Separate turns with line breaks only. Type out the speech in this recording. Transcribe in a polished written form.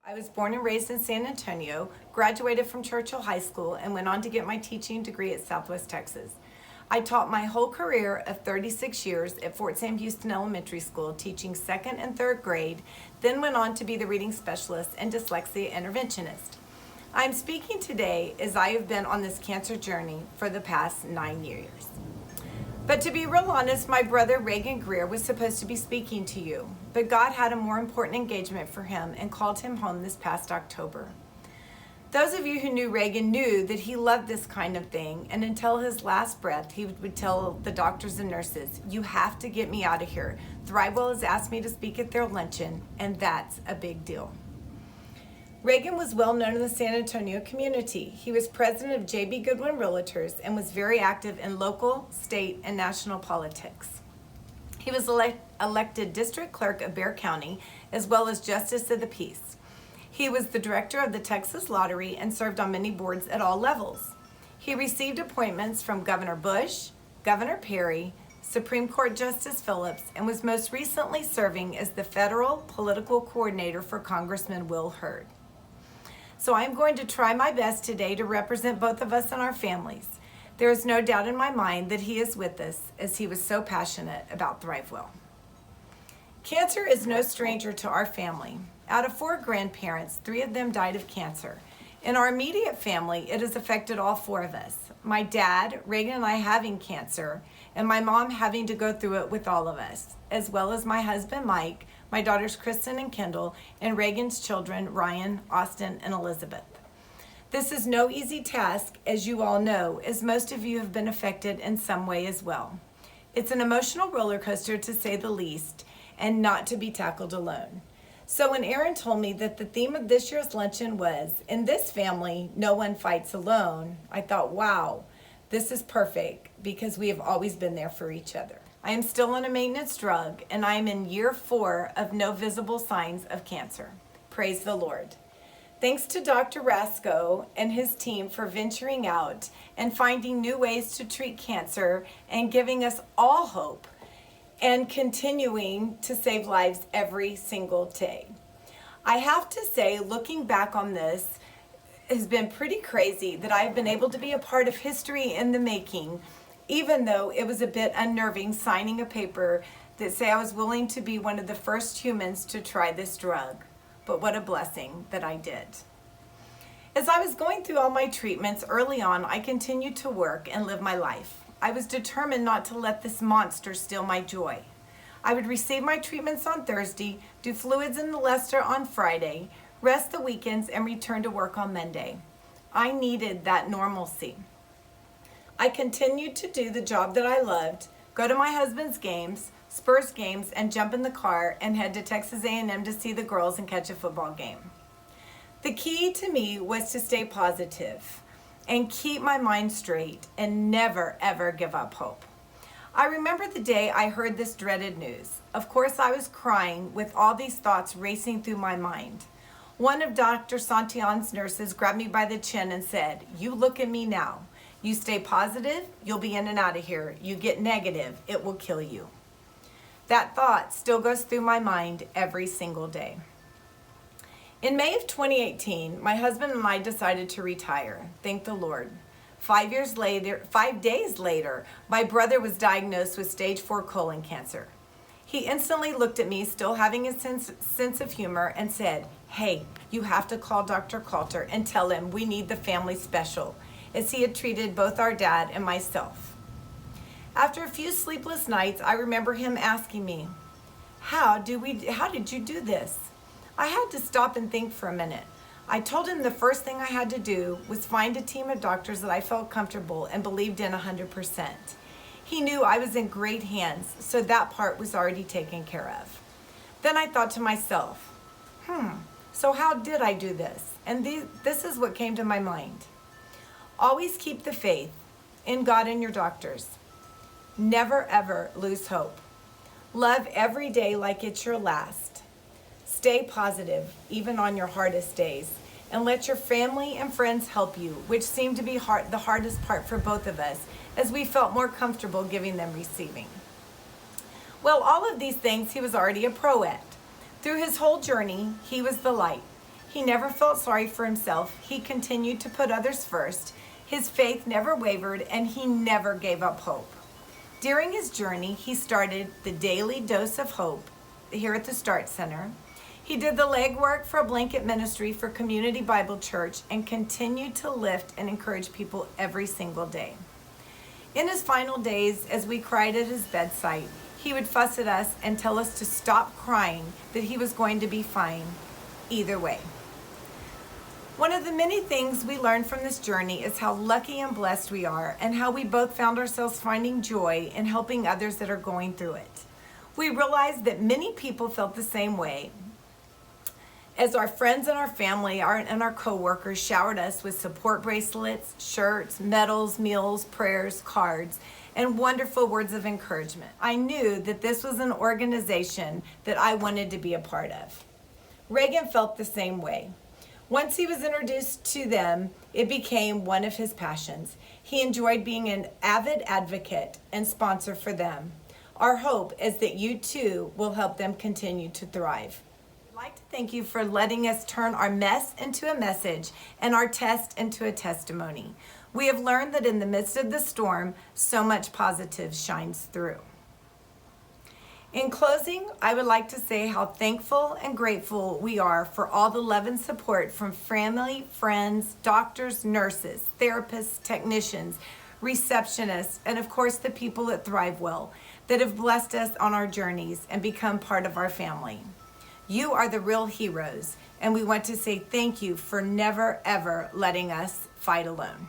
I was born and raised in San Antonio, graduated from Churchill High School, and went on to get my teaching degree at Southwest Texas. I taught my whole career of 36 years at Fort Sam Houston Elementary School, teaching 2nd and 3rd grade, then went on to be the reading specialist and dyslexia interventionist. I'm speaking today as I have been on this cancer journey for the past 9 years. But to be real honest, my brother Reagan was supposed to be speaking to you, but God had a more important engagement for him and called him home this past October. Those of you who knew Reagan knew that he loved this kind of thing, and until his last breath, he would tell the doctors and nurses, "You have to get me out of here. ThriveWell has asked me to speak at their luncheon," and that's a big deal. Reagan was well known in the San Antonio community. He was president of J.B. Goodwin Realtors and was very active in local, state, and national politics. He was elected district clerk of Bexar County, as well as justice of the peace. He was the director of the Texas Lottery and served on many boards at all levels. He received appointments from Governor Bush, Governor Perry, Supreme Court Justice Phillips, and was most recently serving as the federal political coordinator for Congressman Will Hurd. So I'm going to try my best today to represent both of us and our families. There is no doubt in my mind that he is with us, as he was so passionate about ThriveWell. Cancer is no stranger to our family. Out of 4 grandparents, 3 of them died of cancer. In our immediate family, it has affected all 4 of us. My dad, Reagan, and I having cancer, and my mom having to go through it with all of us, as well as my husband, Mike, my daughters, Kristen and Kendall, and Reagan's children, Ryan, Austin, and Elizabeth. This is no easy task, as you all know, as most of you have been affected in some way as well. It's an emotional roller coaster, to say the least, and not to be tackled alone. So when Aaron told me that the theme of this year's luncheon was, "In this family, no one fights alone," I thought, wow, this is perfect, because we have always been there for each other. I am still on a maintenance drug, and I am in year 4 of no visible signs of cancer. Praise the Lord. Thanks to Dr. Rasco and his team for venturing out and finding new ways to treat cancer and giving us all hope and continuing to save lives every single day. I have to say, looking back on this, has been pretty crazy that I've been able to be a part of history in the making, even though it was a bit unnerving signing a paper that say I was willing to be one of the first humans to try this drug. But what a blessing that I did. As I was going through all my treatments early on, I continued to work and live my life. I was determined not to let this monster steal my joy. I would receive my treatments on Thursday, do fluids in the Leicester on Friday, rest the weekends, and return to work on Monday. I needed that normalcy. I continued to do the job that I loved, go to my husband's games, Spurs games, and jump in the car and head to Texas A&M to see the girls and catch a football game. The key to me was to stay positive and keep my mind straight and never, ever give up hope. I remember the day I heard this dreaded news. Of course, I was crying with all these thoughts racing through my mind. One of Dr. Santillan's nurses grabbed me by the chin and said, "You look at me now. You stay positive, you'll be in and out of here. You get negative, it will kill you." That thought still goes through my mind every single day. In May of 2018, my husband and I decided to retire. Thank the Lord. 5 days later, my brother was diagnosed with stage 4 colon cancer. He instantly looked at me, still having a sense of humor, and said, "Hey, you have to call Dr. Carter and tell him we need the family special," as he had treated both our dad and myself. After a few sleepless nights, I remember him asking me, how did you do this? I had to stop and think for a minute. I told him the first thing I had to do was find a team of doctors that I felt comfortable and believed in 100%. He knew I was in great hands, so that part was already taken care of. Then I thought to myself, so how did I do this? And this is what came to my mind. Always keep the faith in God and your doctors. Never ever lose hope. Love every day like it's your last. Stay positive, even on your hardest days, and let your family and friends help you, which seemed to be the hardest part for both of us, as we felt more comfortable giving than receiving. Well, all of these things he was already a pro at. Through his whole journey, he was the light. He never felt sorry for himself. He continued to put others first. His faith never wavered, and he never gave up hope. During his journey, he started the Daily Dose of Hope here at the Start Center. He did the legwork for a blanket ministry for Community Bible Church and continued to lift and encourage people every single day. In his final days, as we cried at his bedside, he would fuss at us and tell us to stop crying, that he was going to be fine either way. One of the many things we learned from this journey is how lucky and blessed we are, and how we both found ourselves finding joy in helping others that are going through it. We realized that many people felt the same way, as our friends and our family and our co-workers showered us with support bracelets, shirts, medals, meals, prayers, cards, and wonderful words of encouragement. I knew that this was an organization that I wanted to be a part of. Reagan felt the same way. Once he was introduced to them, it became one of his passions. He enjoyed being an avid advocate and sponsor for them. Our hope is that you too will help them continue to thrive. I'd like to thank you for letting us turn our mess into a message and our test into a testimony. We have learned that in the midst of the storm, so much positive shines through. In closing, I would like to say how thankful and grateful we are for all the love and support from family, friends, doctors, nurses, therapists, technicians, receptionists, and of course the people at ThriveWell that have blessed us on our journeys and become part of our family. You are the real heroes, and we want to say thank you for never ever letting us fight alone.